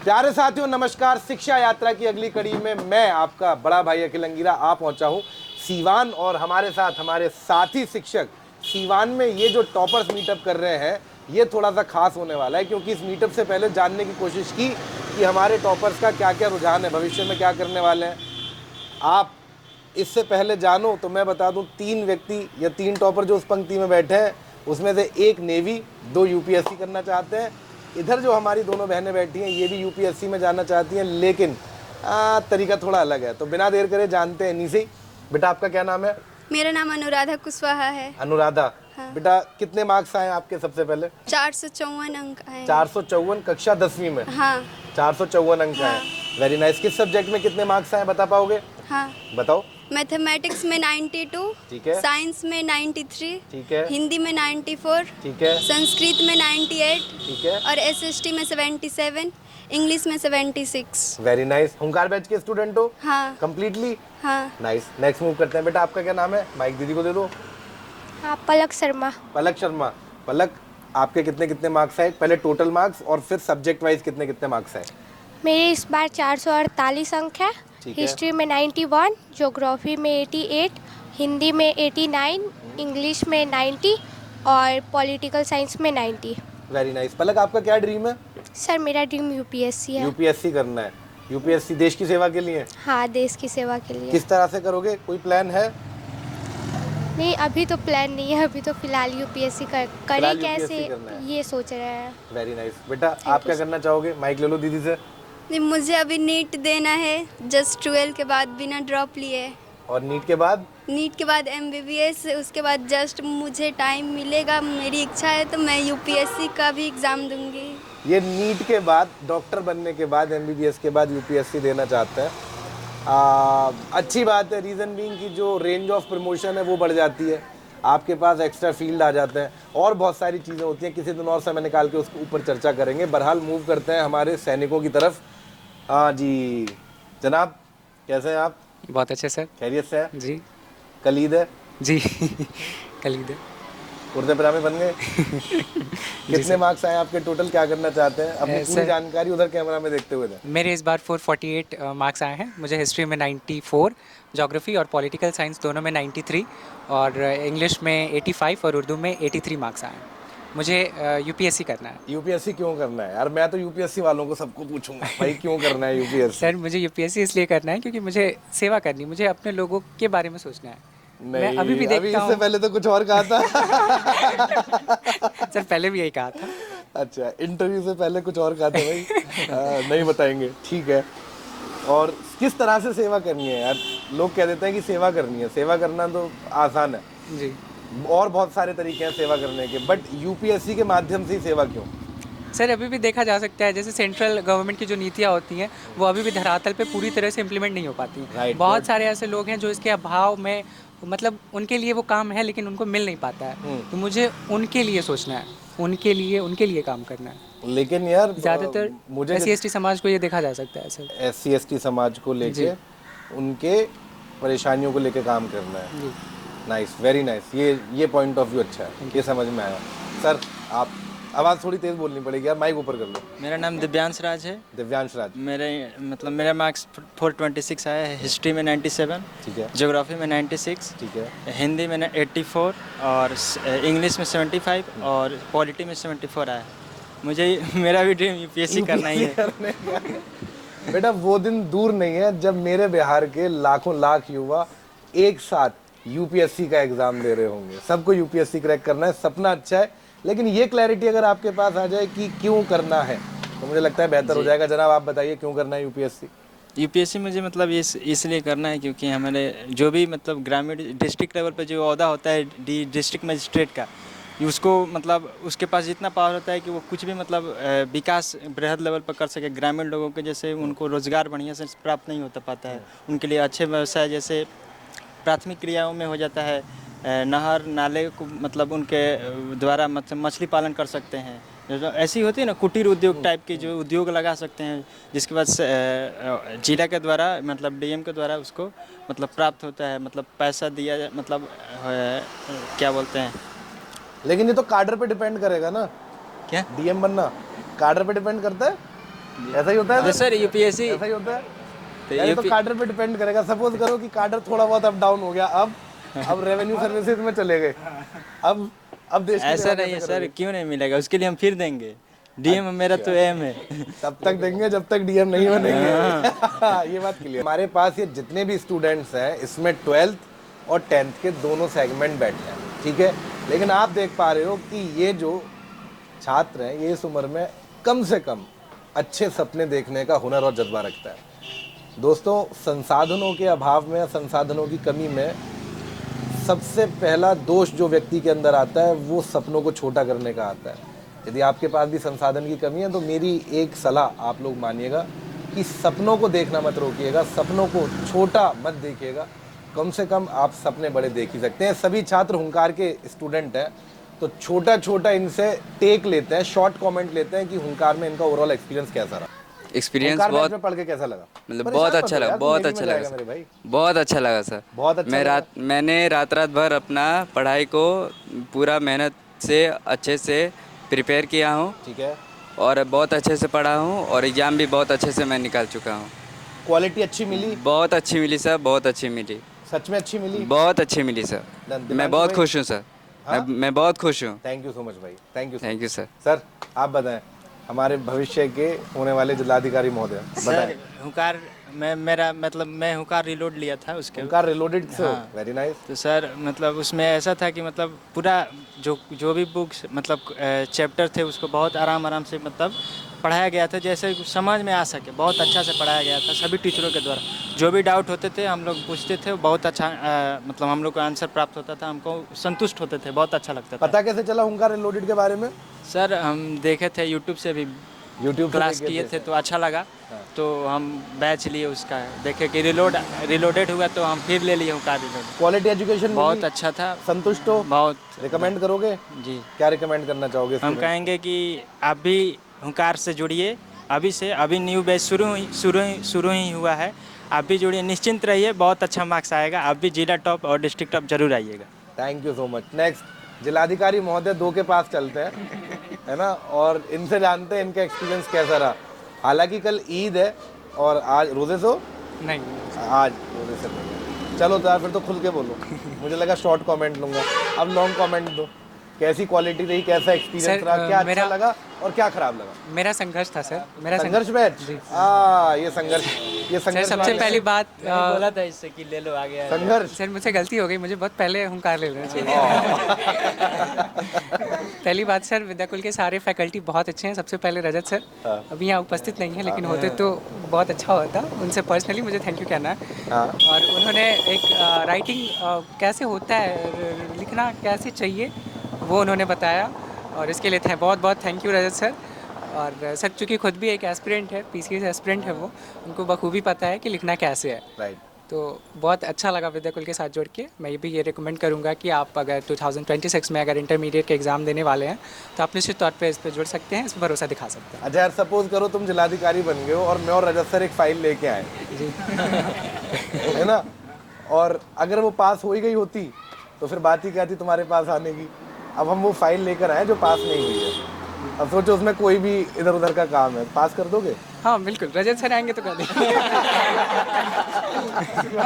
प्यारे साथियों नमस्कार। शिक्षा यात्रा की अगली कड़ी में मैं आपका बड़ा भाई अखिल अंगीरा आ पहुंचा हूं सीवान, और हमारे साथ हमारे साथी शिक्षक सीवान में ये जो टॉपर्स मीटअप कर रहे हैं ये थोड़ा सा खास होने वाला है, क्योंकि इस मीटअप से पहले जानने की कोशिश की कि हमारे टॉपर्स का क्या क्या रुझान है, भविष्य में क्या करने वाले हैं। आप इससे पहले जानो तो मैं बता दूं, 3 व्यक्ति या 3 टॉपर जो उस पंक्ति में बैठे हैं उसमें से एक नेवी, 2 यूपीएससी करना चाहते हैं। इधर जो हमारी दोनों बहनें बैठी हैं ये भी यूपीएससी में जाना चाहती हैं, लेकिन तरीका थोड़ा अलग है। तो बिना देर करे जानते हैं इन्हीं से। बेटा आपका क्या नाम है? मेरा नाम अनुराधा कुशवाहा है। अनुराधा। हाँ। बेटा कितने मार्क्स आए आपके सबसे पहले? 454 अंक आए। 454, कक्षा 10वीं में? हाँ 454 अंक हाँ। आए। Very nice. किस सब्जेक्ट में कितने मार्क्स आए बता पाओगे? हाँ। बताओ। मैथमेटिक्स में 92, ठीक है। साइंस में 93, ठीक है। हिंदी में 94, ठीक है। संस्कृत में 98, ठीक है। और एसएसटी में 77, इंग्लिश में 76। Very nice. हुंकार बैच के स्टूडेंट हो? हाँ कंप्लीटली। हाँ। नाइस। नेक्स्ट मूव करते हैं। बेटा आपका क्या नाम है? माइक दीदी को दे दो। हाँ, पलक शर्मा। पलक शर्मा। पलक आपके कितने कितने मार्क्स आए? पहले टोटल मार्क्स और फिर सब्जेक्ट वाइज कितने कितने मार्क्स आए? मेरे इस बार 448 अंक है। ठीक है। हिस्ट्री में 91, ज्योग्राफी में 88, हिंदी में 89, इंग्लिश में 90 और पॉलिटिकल साइंस में 90। Very nice. पलक आपका क्या ड्रीम है? सर मेरा ड्रीम यूपीएससी है। यूपीएससी करना है। यूपीएससी देश की सेवा के लिए? हाँ, देश की सेवा के लिए। किस तरह से करोगे, कोई प्लान है? नहीं, अभी तो प्लान नहीं है, अभी तो फिलहाल यूपीएससी करें फिलहाल कैसे UPSC करना है। ये सोच रहे हैं। Very nice. बेटा आप क्या करना चाहोगे? माइक ले लो दीदी से। नहीं, मुझे अभी नीट देना है, जस्ट 12 के बाद बिना ड्रॉप लिए। और नीट के बाद? नीट के बाद एमबीबीएस, उसके बाद जस्ट मुझे टाइम मिलेगा, मेरी इच्छा है तो मैं यूपीएससी का भी एग्ज़ाम दूंगी। ये नीट के बाद, डॉक्टर बनने के बाद, एमबीबीएस के बाद यूपीएससी देना चाहते हैं। अच्छी बात है। रीज़न बीइंग कि जो रेंज ऑफ प्रमोशन है वो बढ़ जाती है, आपके पास एक्स्ट्रा फील्ड आ जाते हैं और बहुत सारी चीज़ें होती हैं। किसी दिन और समय निकाल के उसके ऊपर चर्चा करेंगे। बहरहाल मूव करते हैं हमारे सैनिकों की तरफ। हाँ जी जनाब, कैसे हैं आप? बहुत अच्छे सर। खैरियत से हैं? जी कल ईद है जी कलीद कुर्ते पजामे बन गए। कितने मार्क्स आए आपके टोटल? क्या करना चाहते हैं? अपनी पूरी सर, जानकारी उधर कैमरा में देखते हुए दें। मेरे इस बार 448 मार्क्स आए हैं। मुझे हिस्ट्री में 94, ज्योग्राफी और पॉलिटिकल साइंस दोनों में 93 और इंग्लिश में 85 और उर्दू में 83 मार्क्स आए हैं। मुझे यूपीएससी करना है। यूपीएससी क्यों करना है यार? मैं तो यूपीएससी वालों को सबको पूछूंगा भाई क्यों करना है यूपीएससी? सर मुझे यूपीएससी इसलिए करना है क्योंकि मुझे सेवा करनी है, मुझे अपने लोगों के बारे में सोचना है। मैं अभी भी देखता इससे हूँ। पहले तो कुछ और कहा था। सर पहले भी यही कहा था। अच्छा, इंटरव्यू से पहले कुछ और कहा था भाई। नहीं बताएंगे, ठीक है। और किस तरह से सेवा करनी है यार? लोग कह देते हैं कि सेवा करनी है, सेवा करना तो आसान है जी और बहुत सारे तरीके हैं सेवा करने के, बट यूपीएससी के माध्यम से ही सेवा क्यों? सर अभी भी देखा जा सकता है, जैसे सेंट्रल गवर्नमेंट की जो नीतियाँ होती हैं वो अभी भी धरातल पे पूरी तरह से इम्प्लीमेंट नहीं हो पाती हैं। Right, बहुत good. सारे ऐसे लोग हैं जो इसके अभाव में, मतलब उनके लिए वो काम है लेकिन उनको मिल नहीं पाता है। तो मुझे उनके लिए सोचना है, उनके लिए काम करना है। लेकिन यार ज़्यादातर मुझे SC/ST समाज को ये देखा जा सकता है सर। SC/ST समाज को लेके, उनके परेशानियों को लेके काम करना है। जी नाइस, वेरी नाइस। ये पॉइंट ऑफ व्यू अच्छा है, ये समझ में आया। सर आप आवाज़ थोड़ी तेज़ बोलनी पड़ेगी यार, माइक ऊपर कर लो। मेरा नाम दिव्यांश राज है। दिव्यांश राज। मेरा मार्क्स 426 आया है। हिस्ट्री में 97, ठीक है। ज्योग्राफी में 96, ठीक है। हिंदी में 84 और इंग्लिश में 75 और पॉलिटी में 74 आया है। मेरा भी ड्रीम यूपीएससी करना ही है। बेटा वो दिन दूर नहीं है जब मेरे बिहार के लाखों लाख युवा एक साथ यूपीएससी का एग्जाम दे रहे होंगे। सबको यूपीएससी क्रैक करना है, सपना अच्छा है, लेकिन ये क्लैरिटी अगर आपके पास आ जाए कि क्यों करना है तो मुझे लगता है बेहतर हो जाएगा। जनाब आप बताइए क्यों करना है यूपीएससी? यूपीएससी मुझे मतलब इसलिए करना है क्योंकि हमारे जो भी मतलब ग्रामीण डिस्ट्रिक्ट लेवल पर जो ओहदा होता है डिस्ट्रिक्ट मजिस्ट्रेट का, उसको मतलब उसके पास जितना पावर होता है कि वो कुछ भी मतलब विकास बृहद लेवल पर कर सके। ग्रामीण लोगों के जैसे उनको रोज़गार बढ़िया से प्राप्त नहीं होता पाता है, उनके लिए अच्छे व्यवसाय जैसे प्राथमिक क्रियाओं में हो जाता है, नहर नाले को मतलब उनके द्वारा मतलब मछली पालन कर सकते हैं। ऐसी होती है ना कुटीर उद्योग टाइप के जो उद्योग लगा सकते हैं, जिसके बाद जिला के द्वारा मतलब डीएम के द्वारा उसको मतलब प्राप्त होता है, मतलब पैसा दिया मतलब क्या बोलते हैं। लेकिन ये तो कार्डर पे डिपेंड करेगा ना। क्या डीएम बनना कार्डर पे डिपेंड करता है? ऐसा ही होता है तो सर यूपीएससी ऐसा ही होता है तो यार, ये तो यूपी कार्डर पे डिपेंड करेगा। सपोज करो कि कार्डर थोड़ा बहुत अप डाउन हो गया, अब रेवेन्यू सर्विसेज में चले गए, अब देश की ऐसा सेवा नहीं है कैसे सर, करोगे? क्यों नहीं मिलेगा, उसके लिए हम फिर देंगे। डीएम मेरा तो एम है। तब तक देंगे जब तक डीएम नहीं बनेंगे। ये बात क्लियर। हमारे पास ये जितने भी स्टूडेंट्स हैं इसमें 12th और 10th के दोनों सेगमेंट बैठे हैं, ठीक है। लेकिन आप देख पा रहे हो कि ये जो छात्र हैं ये इस उम्र में कम से कम अच्छे सपने देखने का हुनर और जज्बा रखता है। दोस्तों, संसाधनों के अभाव में या संसाधनों की कमी में सबसे पहला दोष जो व्यक्ति के अंदर आता है वो सपनों को छोटा करने का आता है। यदि आपके पास भी संसाधन की कमी है तो मेरी एक सलाह आप लोग मानिएगा कि सपनों को देखना मत रोकिएगा, सपनों को छोटा मत देखिएगा। कम से कम आप सपने बड़े देख ही सकते हैं। सभी छात्र हुंकार के स्टूडेंट हैं तो छोटा छोटा इनसे टेक लेते हैं, शॉर्ट कमेंट लेते हैं कि हुंकार में इनका ओवरऑल एक्सपीरियंस कैसा रहा। एक्सपीरियंस हुंकार बहुत मैच में पढ़ के कैसा लगा? मतलब बहुत अच्छा लगा, बहुत अच्छा लगा मेरे सर, भाई, बहुत अच्छा लगा सर। बहुत अच्छा लगा। मैंने रात भर अपना पढ़ाई को पूरा मेहनत से अच्छे से प्रिपेयर किया हूँ ठीक है। और बहुत अच्छे से पढ़ा हूँ और एग्ज़ाम भी बहुत अच्छे से मैं निकाल चुका हूँ। क्वालिटी अच्छी मिली? बहुत अच्छी मिली सर, बहुत अच्छी मिली, सच में अच्छी मिली? बहुत अच्छी मिली सर। दिमाग मैं बहुत में- खुश हूँ सर। हाँ? मैं बहुत खुश हूँ। थैंक यू सो मच भाई, thank you. Thank you sir. Sir आप बताएं, हमारे भविष्य के होने वाले जिलाधिकारी महोदय बताएं। हुंकार मैं हुंकार रिलोड लिया था उसके। उनका रिलोडेड से हाँ। Very nice. तो सर मतलब उसमें ऐसा था कि मतलब पूरा जो भी बुक्स मतलब चैप्टर थे उसको बहुत आराम से मतलब पढ़ाया गया था, जैसे समझ में आ सके, बहुत अच्छा से पढ़ाया गया था सभी टीचरों के द्वारा। जो भी डाउट होते थे हम लोग पूछते थे, बहुत अच्छा मतलब हम लोग को आंसर प्राप्त होता था, हमको संतुष्ट होते थे, बहुत अच्छा लगता था। पता कैसे चला हुंकार रिलोडेड के बारे में? सर हम देखे थे यूट्यूब से भी, यूट्यूब क्लास किए थे तो अच्छा लगा, तो हम बैच लिए उसका, देखे कि रिलोडेड हुआ तो हम फिर ले लिए हुंकार रिलोडेड। क्वालिटी एजुकेशन बहुत अच्छा था, संतुष्ट हो? बहुत। रिकमेंड करोगे? जी, क्या रिकमेंड करना चाहोगे हम student? कहेंगे कि आप भी हुंकार से जुड़िए। अभी न्यू बैच शुरू ही हुआ है, आप भी जुड़िए, निश्चिंत रहिए, बहुत अच्छा मार्क्स आएगा। आप भी जिला टॉप और डिस्ट्रिक्ट टॉप जरूर आइएगा। Thank you so much. Next जिलाधिकारी महोदय 2 के पास चलते हैं, है ना, और इनसे जानते हैं इनका एक्सपीरियंस कैसा रहा। हालांकि कल ईद है और आज रोजे से हो? नहीं, आज रोजे से नहीं। चलो तो यार फिर तो खुल के बोलो। मुझे लगा शॉर्ट कमेंट लूंगा, अब लॉन्ग कमेंट दो। कैसी क्वालिटी रही, कैसा एक्सपीरियंस सर, रहा, क्या अच्छा मेरा- लगा और क्या खराब लगा? मेरा संघर्ष था सर, मेरा संघर्ष बैच। ये संघर्ष सर सबसे वाले- पहली बात बोला था इससे कि ले लो आगे। संघर्ष। सर मुझसे गलती हो गई, मुझे बहुत पहले हुंकार ले लेना चाहिए। पहली बात सर, विद्याकुल के सारे फैकल्टी बहुत अच्छे हैं। सबसे पहले रजत सर अभी यहाँ उपस्थित नहीं है, लेकिन होते तो बहुत अच्छा होता। उनसे पर्सनली मुझे थैंक यू कहना है। हाँ। और उन्होंने एक राइटिंग कैसे होता है, लिखना कैसे चाहिए, वो उन्होंने बताया और इसके लिए बहुत बहुत थैंक यू रजत सर। और सर चूँकि खुद भी एक एस्पिरेंट है, पीसीएस एस्पिरेंट है वो, उनको बखूबी पता है कि लिखना कैसे है। राइट। तो बहुत अच्छा लगा विद्याकुल के साथ जुड़ के। मैं भी ये रिकमेंड करूँगा कि आप अगर 2026 में अगर इंटरमीडिएट के एग्ज़ाम देने वाले हैं तो आप निश्चित तौर पे इस पर जुड़ सकते हैं, इस पर भरोसा दिखा सकते हैं। अच्छा यार, सपोज करो तुम जिलाधिकारी बन गए हो और मैं और रजत सर एक फाइल लेके आए, जी है ना, और अगर वो पास हो ही गई होती तो फिर बात ही क्या थी तुम्हारे पास आने की। अब हम वो फाइल लेकर आए जो पास नहीं हुई है। अब सोचो उसमें कोई भी इधर उधर का काम है, पास कर दोगे? हाँ बिल्कुल, रजत सर आएंगे तो कर देंगे।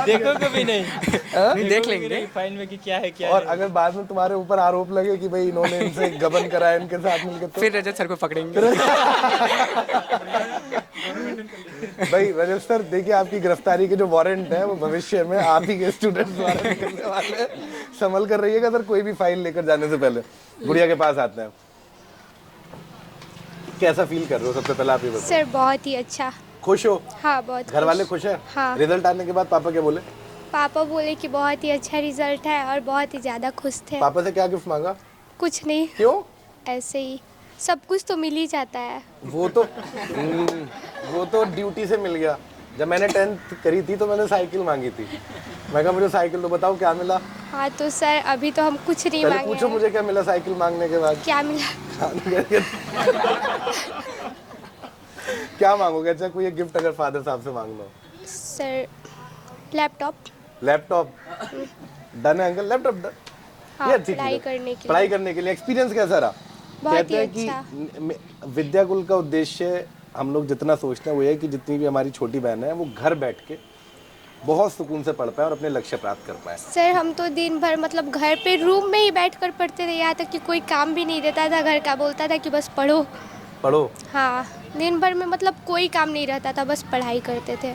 देखो कभी नहीं, नहीं, देख लेंगे। फाइल में कि क्या है क्या और अगर बाद में तुम्हारे ऊपर आरोप लगे कि भाई इन्होंने इनसे गबन कराया इनके साथ मिलकर, तो फिर रजत सर को पकड़ेंगे। भाई रजत सर देखिए, आपकी गिरफ्तारी के जो वारंट है वो भविष्य में आप ही के स्टूडेंट्स द्वारा निकलने वाले हैं। संभल कर रहिएगा सर, कोई भी फाइल लेकर जाने से पहले। गुड़िया के पास आते हैं, कैसा फील कर रहे हो? सबसे पहले आप ये बताओ। सर बहुत ही अच्छा। खुश हो? हाँ बहुत घर वाले खुश हैं? हाँ। रिजल्ट आने के बाद पापा क्या बोले? पापा बोले कि बहुत ही अच्छा रिजल्ट है और बहुत ही ज़्यादा खुश थे। पापा से क्या गिफ्ट मांगा? कुछ नहीं, क्यों? ऐसे ही सब कुछ तो मिल ही जाता है। वो तो ड्यूटी से मिल गया। जब मैंने 10th करी थी तो मैंने साइकिल मांगी थी। मैं कहा मुझे साइकिल तो बताओ क्या मिला। हाँ तो सर अभी तो हम कुछ नहीं पहले मांगे पूछो हैं। मुझे क्या मिला साइकिल मांगने के बाद। क्या मिला? क्या मांगोगे? अच्छा कोई एक गिफ्ट अगर फादर साहब से मांग लो। Sir laptop. लैपटॉप डन है अंकल, लैपटॉप डन। हाँ, ये अच्छी पढ़ाई चीज़ है। करने के लिए। पढ़ाई करने के लिए एक्सपीरियंस कैसा रहा? बहुत कहते ही हैं कि विद्याकुल का उद्देश्य हम लोग जितना सोचते हैं वो ये है कि जितनी भी हमारी छोटी बहन है वो घर बैठ के बहुत सुकून से पढ़ पाए और अपने लक्ष्य प्राप्त कर पाए। सर हम तो दिन भर मतलब घर पे रूम में ही बैठ कर पढ़ते थे, यहाँ तक कि कोई काम भी नहीं देता था घर का, बोलता था कि बस पढ़ो। पढ़ो। हाँ, दिन भर में मतलब कोई काम नहीं रहता था, बस पढ़ाई करते थे।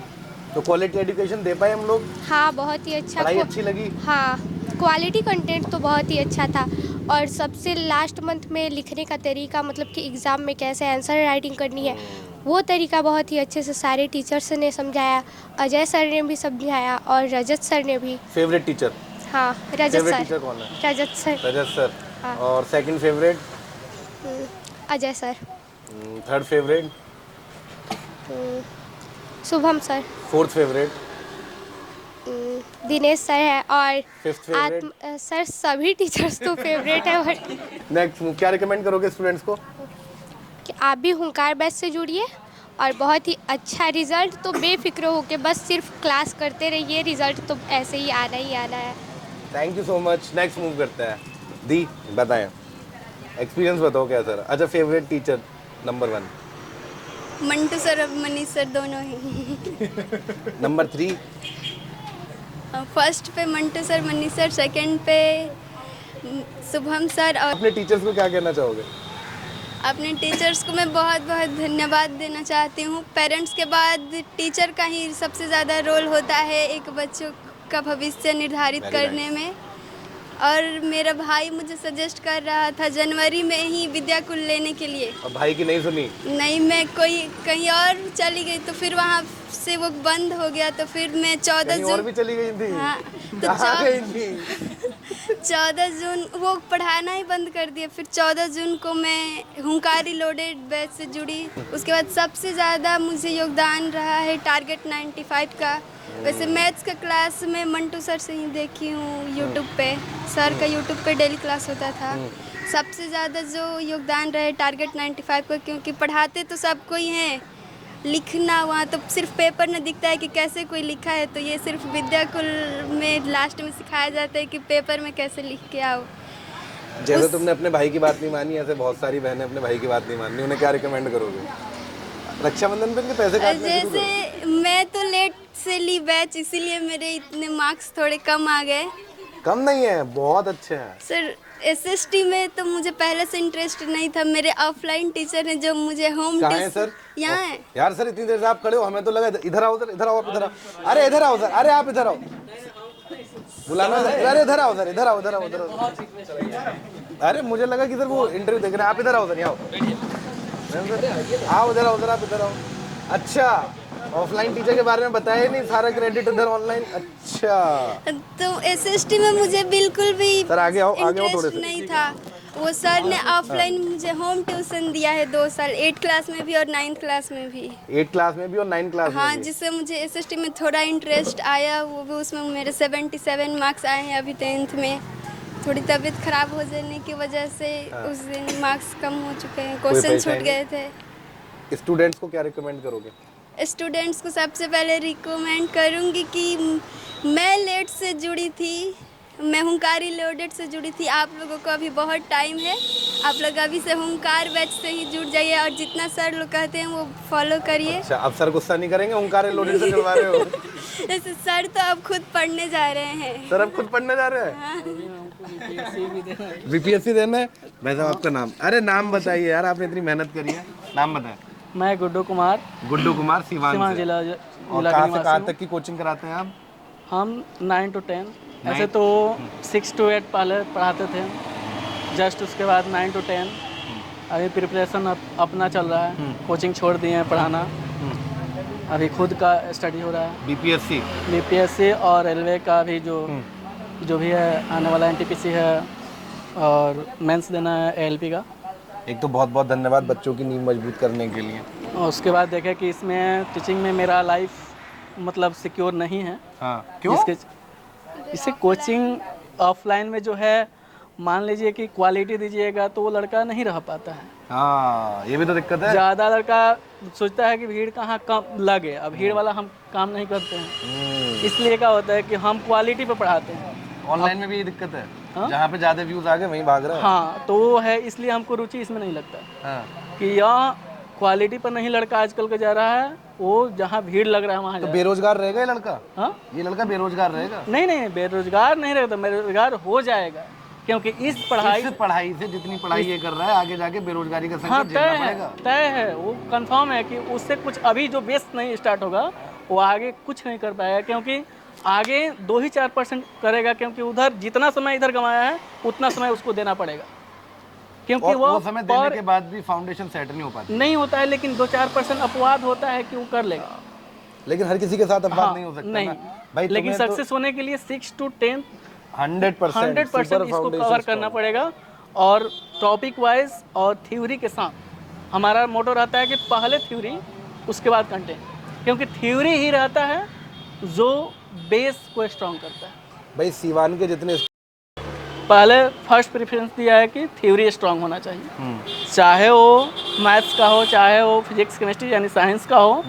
तो क्वालिटी एजुकेशन दे पाए हम लोग? हाँ, बहुत ही अच्छा। पढ़ाई अच्छी लगी? हाँ, क्वालिटी कंटेंट तो बहुत ही अच्छा था। और सबसे लास्ट मंथ में लिखने का तरीका, मतलब कि एग्ज़ाम में कैसे आंसर राइटिंग करनी है, वो तरीका बहुत ही अच्छे से सारे टीचर्स ने समझाया। अजय सर ने भी समझाया और रजत सर ने भी। Favourite teacher? हाँ, रजत फेवरेट सर। टीचर कौन है? रजत सर। रजत सर। हाँ। और second favourite? Ajay sir. Third favourite? Shubham sir. Fourth favourite? Dinesh sir है। और फिफ्थ फेवरेट? सर सभी टीचर्स तो फेवरेट है। बट नेक्स्ट क्या रिकमेंड करोगे स्टूडेंट्स को? कि आप भी हुंकार बैच से जुड़िए और बहुत ही अच्छा रिजल्ट, तो बेफिक्र होके बस सिर्फ क्लास करते रहिए, रिजल्ट तो ऐसे ही आना है। Thank you so much. Next move करते हैं। दी बताएं, एक्सपीरियंस बताओ क्या सर। अच्छा, favourite teacher number 1? Mantu sir और मनीष सर दोनों ही। नंबर 3? फर्स्ट पे Mantu sir Manish sir, second पे शुभम सर। और अपने टीचर्स को क्या कहना चाहोगे? अपने टीचर्स को मैं बहुत बहुत धन्यवाद देना चाहती हूँ। पेरेंट्स के बाद टीचर का ही सबसे ज़्यादा रोल होता है एक बच्चों का भविष्य निर्धारित करने में। और मेरा भाई मुझे सजेस्ट कर रहा था जनवरी में ही विद्याकुल लेने के लिए। और भाई की नहीं सुनी? नहीं, मैं कहीं और चली गई, तो फिर वहाँ से वो बंद हो गया। तो फिर मैं 14 कहीं और जून। भी चली गई थी? हाँ, तो कहाँ गई थी? 14 जून वो पढ़ाना ही बंद कर दिया। फिर 14 जून को मैं हुंकारी लोडेड बैच से जुड़ी। उसके बाद सबसे ज़्यादा मुझे योगदान रहा है टारगेट 95 का। वैसे मैथ्स का क्लास मैं मंटू सर से ही देखी हूँ यूट्यूब पे। सर का यूट्यूब पे डेली क्लास होता था। सबसे ज़्यादा जो योगदान रहे टारगेट 95 का, क्योंकि पढ़ाते तो सबको ही हैं, लिखना वहाँ तो सिर्फ पेपर में दिखता है कि कैसे कोई लिखा है। तो ये सिर्फ विद्याकुल में लास्ट में सिखाया जाता है कि पेपर में कैसे लिख के आओ। जैसे तुमने अपने भाई की बात नहीं मानी, ऐसे बहुत सारी बहनें अपने भाई की बात नहीं मानी, उन्हें क्या रिकमेंड करोगे? रक्षाबंधन पे इनके पैसे काटने शुरू करो। जैसे मैं तो लेट से ली बैच, इसीलिए मेरे इतने मार्क्स थोड़े कम आ गए। कम नहीं है, बहुत अच्छे हैं सर एसएसटी में तो मुझे पहले से इंटरेस्ट नहीं था। मेरे ऑफलाइन टीचर ने जो मुझे होम कहाँ है सर? यहाँ है। यार सर इतनी देर से आप खड़े हो, हमें तो लगा इधर आओ सर, इधर आओ आप, इधर आओ। अरे इधर आओ सर, अरे आप इधर आओ, बुलाना सर। अरे इधर आओ सर, इधर आओ, इधर आओ, इधर आओ। अरे मुझे लगा कि सर वो इंटरव्यू देख रहे हैं। आप इधर आओ सर, यहाँ आओ, इधर आओ सर, आप इधर आओ। अच्छा, ऑफलाइन टीचर के बारे में बताया ही नहीं, सारा क्रेडिट इधर ऑनलाइन। अच्छा, तो एसएसटी में मुझे बिल्कुल भी सर आगे आओ, आगे आओ थोड़े इंटरेस्ट से। नहीं था। वो सर ने ऑफलाइन मुझे होम ट्यूशन दिया है 2 साल, 8 क्लास में भी और 9th क्लास में भी। 8 क्लास में भी और 9 क्लास हाँ, में भी। जिससे मुझे एसएसटी में थोड़ा इंटरेस्ट आया। वो भी उसमें मेरे 77 मार्क्स आए हैं अभी 10th में। थोड़ी तबीयत खराब हो जाने की वजह से उस दिन मार्क्स कम हो चुके हैं, क्वेश्चन छूट गए थे। स्टूडेंट्स को क्या रिकमेंड करोगे? स्टूडेंट्स को सबसे पहले रिकमेंड करूँगी कि मैं लेट से जुड़ी थी, मैं हुंकारी लोडेड से जुड़ी थी। आप लोगों को अभी बहुत टाइम है, आप लोग अभी से हुंकार बैच से ही जुड़ जाइए और जितना सर लोग कहते हैं वो फॉलो करिए। अच्छा, अब सर गुस्सा नहीं करेंगे हुंकार लोडेड से जुड़वा रहे हो? जैसे सर तो अब खुद पढ़ने जा रहे हैं। सर अब खुद पढ़ने जा रहे हैं? बीपीएससी देना है? वैसे आपका नाम, अरे नाम बताइए यार, आपने इतनी मेहनत करी है, नाम बताएं। मैं गुड्डू कुमार, गुड्डू कुमार, सीवान से। जिला और कहाँ से कहाँ तक की कोचिंग कराते हैं आप? हम 9 to 10, ऐसे तो 6 to 8 पहले पढ़ाते थे, जस्ट उसके बाद 9 to 10। अभी प्रिपरेशन अपना चल रहा है, कोचिंग छोड़ दिए हैं पढ़ाना, अभी खुद का स्टडी हो रहा है। बीपीएससी और रेलवे का भी जो भी है आने वाला एनटीपीसी है और मेंस देना है एएलपी का। एक तो बहुत बहुत धन्यवाद बच्चों की नींव मजबूत करने के लिए। और उसके बाद देखें कि इसमें टीचिंग में मेरा लाइफ मतलब सिक्योर नहीं है। हाँ, क्यों? इससे कोचिंग ऑफलाइन में जो है, मान लीजिए कि क्वालिटी दीजिएगा तो वो लड़का नहीं रह पाता है। हाँ, ये भी तो दिक्कत है। ज़्यादा लड़का सोचता है कि भीड़ कहाँ कम लगे, अब भीड़ वाला हम काम नहीं करते हैं। इसलिए क्या होता है कि हम क्वालिटी पे पढ़ाते हैं। ऑनलाइन में भी ये दिक्कत है, हाँ? जहाँ पे ज़्यादा व्यूज आ गए वहीं भाग रहा है। हाँ, तो वो है, इसलिए हमको रुचि इसमें नहीं लगता हाँ। कि यहाँ क्वालिटी पर नहीं लड़का आजकल का जा रहा है, वो जहाँ भीड़ लग रहा है वहाँ तो जा बेरोजगार रहेगा ये लड़का? हाँ? ये लड़का बेरोजगार रहेगा? नहीं, बेरोजगार नहीं रहता, बेरोजगार हो जाएगा, क्योंकि इस पढ़ाई इस पढ़ाई से जितनी पढ़ाई ये कर रहा है आगे जाके बेरोजगारी का हाँ संकट झेलना पड़ेगा। तय है, वो कंफर्म है कि उससे कुछ अभी जो बेस नहीं स्टार्ट होगा वो आगे कुछ नहीं कर पाएगा, क्योंकि आगे 2 ही 4% करेगा, क्योंकि उधर जितना समय इधर कमाया है उतना समय उसको देना पड़ेगा, क्योंकि और वो वो समय देने के बाद भी फाउंडेशन सेट नहीं हो पाती। नहीं होता है, लेकिन 2-4% अपवाद होता है कि वो कर लेगा। लेकिन हर किसी के साथ अपवाद हाँ, नहीं हो सकता नहीं ना भाई। लेकिन तुम्हें तो सक्सेस होने के लिए 6 to 10 100% 100% इसको कवर करना पड़ेगा, और टॉपिक वाइज और थ्योरी के साथ। हमारा मोटो रहता है कि पहले थ्योरी उसके बाद कंटेंट, क्योंकि थ्योरी ही रहता है जो बेस को स्ट्रॉन्ग करता है। भाई सीवान के जितने पहले फर्स्ट प्रेफरेंस दिया है कि थ्योरी स्ट्रांग होना चाहिए, चाहे वो मैथ्स का हो, चाहे वो फिजिक्स केमिस्ट्री यानी साइंस का हो,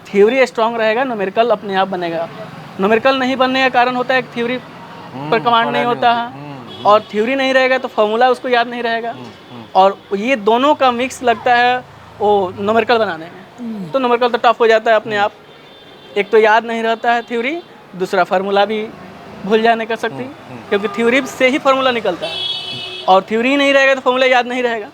थ्योरी स्ट्रांग रहेगा, न्यूमेरिकल अपने आप बनेगा। न्यूमेरिकल नहीं बनने का कारण होता है कि थ्योरी पर कमांड नहीं होता है, और थ्योरी नहीं रहेगा तो फॉर्मूला उसको याद नहीं रहेगा, और ये दोनों का मिक्स लगता है वो न्यूमेरिकल बनाने में, तो न्यूमेरिकल तो टफ हो जाता है अपने आप। एक तो याद नहीं रहता है थ्योरी, दूसरा फार्मूला भी भूल जाने का शक्ति, क्योंकि थ्योरी से ही फार्मूला निकलता है, और थ्योरी नहीं रहेगा तो फार्मूला याद नहीं रहेगा,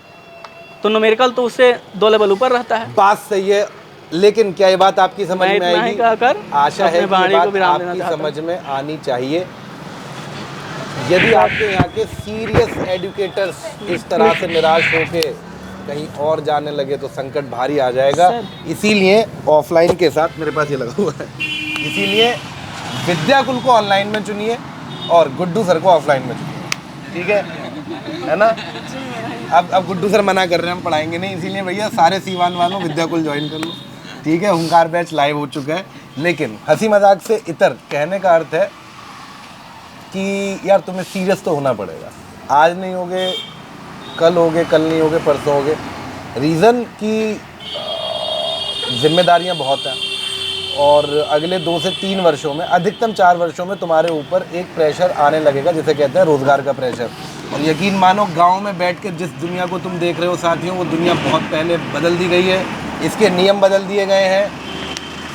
तो न्यूमेरिकल तो उससे 2 लेवल ऊपर रहता है। बात सही है, लेकिन क्या ये बात आपकी समझ में इतना ही आएगी? कहकर आशा है अपने कि ये वाणी को बात विराम देना आपकी चाहता हूं। समझ में आनी चाहिए। यदि आपके यहाँ के सीरियस एजुकेटर्स इस तरह से निराश होके कहीं और जाने लगे तो संकट भारी आ जाएगा। इसीलिए ऑफलाइन के साथ मेरे पास ये लगा हुआ है, इसीलिए विद्याकुल को ऑनलाइन में चुनिए और गुड्डू सर को ऑफलाइन में चुनिए, ठीक है ना? अब गुड्डू सर मना कर रहे हैं हम पढ़ाएंगे नहीं, इसीलिए भैया सारे सीवान वालों विद्याकुल ज्वाइन कर लो, ठीक है? हुंकार बैच लाइव हो चुका है। लेकिन हंसी मजाक से इतर कहने का अर्थ है कि यार तुम्हें सीरियस तो होना पड़ेगा। आज नहीं होगे कल होगे, कल नहीं होगे परसों होगे। रीज़न की जिम्मेदारियां बहुत हैं, और अगले 2 से 3 वर्षों में, अधिकतम 4 वर्षों में तुम्हारे ऊपर एक प्रेशर आने लगेगा जिसे कहते हैं रोज़गार का प्रेशर। और यकीन मानो गांव में बैठ के जिस दुनिया को तुम देख रहे हो साथियों, वो दुनिया बहुत पहले बदल दी गई है, इसके नियम बदल दिए गए हैं।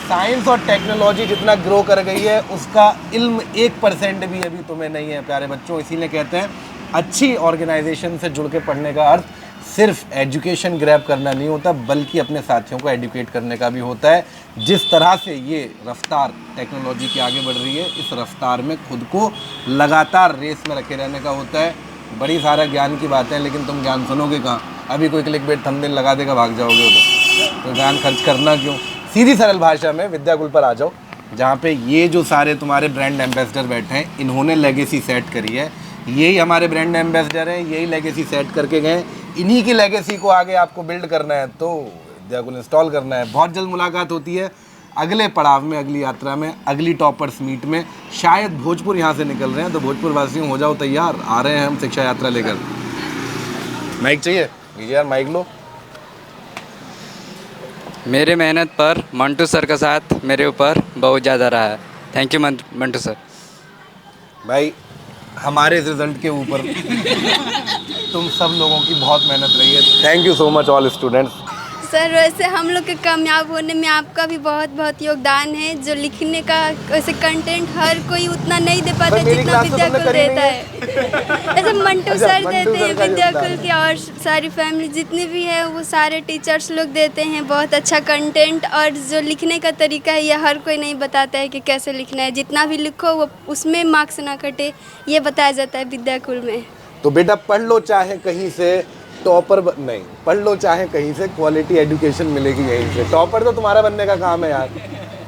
साइंस और टेक्नोलॉजी जितना ग्रो कर गई है उसका इल्म 1% भी अभी तुम्हें नहीं है प्यारे बच्चों। इसीलिए कहते हैं अच्छी ऑर्गेनाइजेशन से जुड़ के पढ़ने का अर्थ सिर्फ एजुकेशन ग्रैब करना नहीं होता, बल्कि अपने साथियों को एडुकेट करने का भी होता है। जिस तरह से ये रफ्तार टेक्नोलॉजी की आगे बढ़ रही है, इस रफ्तार में खुद को लगातार रेस में रखे रहने का होता है। बड़ी सारा ज्ञान की बातें हैं, लेकिन तुम ज्ञान सुनोगे कहाँ? अभी कोई क्लिकबेट थंबनेल लगा देगा, भाग जाओगे उधर, तो ज्ञान खर्च करना क्यों? सीधी सरल भाषा में विद्याकुल पर आ जाओ, जहाँ पे ये जो सारे तुम्हारे ब्रांड एम्बेसडर बैठे हैं, इन्होंने लेगेसी सेट करी है। यही हमारे ब्रांड एम्बेसडर हैं, यही लेगेसी सेट करके गए। इन्हीं की लेगेसी को आगे आपको बिल्ड करना है तो विद्याकुल इंस्टॉल करना है। बहुत जल्द मुलाकात होती है अगले पड़ाव में, अगली यात्रा में, अगली टॉपर्स मीट में। शायद भोजपुर यहाँ से निकल रहे हैं, तो भोजपुर वासियों हो जाओ तैयार, आ रहे हैं हम शिक्षा यात्रा लेकर। माइक चाहिए? लीजिए यार माइक लो। मेरे मेहनत पर मंटू सर का साथ मेरे ऊपर बहुत ज़्यादा रहा है। Thank you Mantu sir. भाई हमारे इस रिजल्ट के ऊपर तुम सब लोगों की बहुत मेहनत रही है। Thank you so much all students. Sir वैसे हम लोग के कामयाब होने में आपका भी बहुत बहुत योगदान है। जो लिखने का वैसे कंटेंट हर कोई उतना नहीं दे पाता मेरी जितना क्लास तो तुमने विद्याकुल करी देता नहीं है। ऐसे मंटू अच्छा, सर मंटू देते हैं सर का विद्याकुल योगदान। की, और सारी फैमिली जितनी भी है वो सारे टीचर्स लोग देते हैं बहुत अच्छा कंटेंट। और जो लिखने का तरीका है ये हर कोई नहीं बताता है कि कैसे लिखना है। जितना भी लिखो वो उसमें मार्क्स ना कटे, ये बताया जाता है विद्याकुल में। तो बेटा पढ़ लो, चाहे कहीं से टॉपर नहीं, पढ़ लो चाहे कहीं से, क्वालिटी एजुकेशन मिलेगी यहीं से। टॉपर तो तुम्हारा बनने का काम है यार,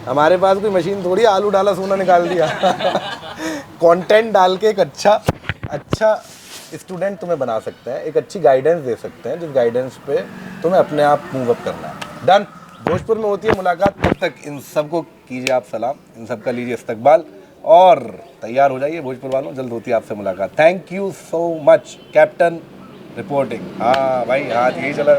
हमारे पास कोई मशीन थोड़ी आलू डाला सोना निकाल दिया। कंटेंट डाल के एक अच्छा स्टूडेंट तुम्हें बना सकता है, एक अच्छी गाइडेंस दे सकते हैं, जिस गाइडेंस पे तुम्हें अपने आप मूव अप करना है। डन। भोजपुर में होती है मुलाकात, तब तक इन सबको कीजिए आप सलाम, इन सबका लीजिए इस्तकबाल और तैयार हो जाइए भोजपुर वालों, जल्द होती है आपसे मुलाकात। Thank you so much. Captain reporting. हाँ भाई, आज यही चला।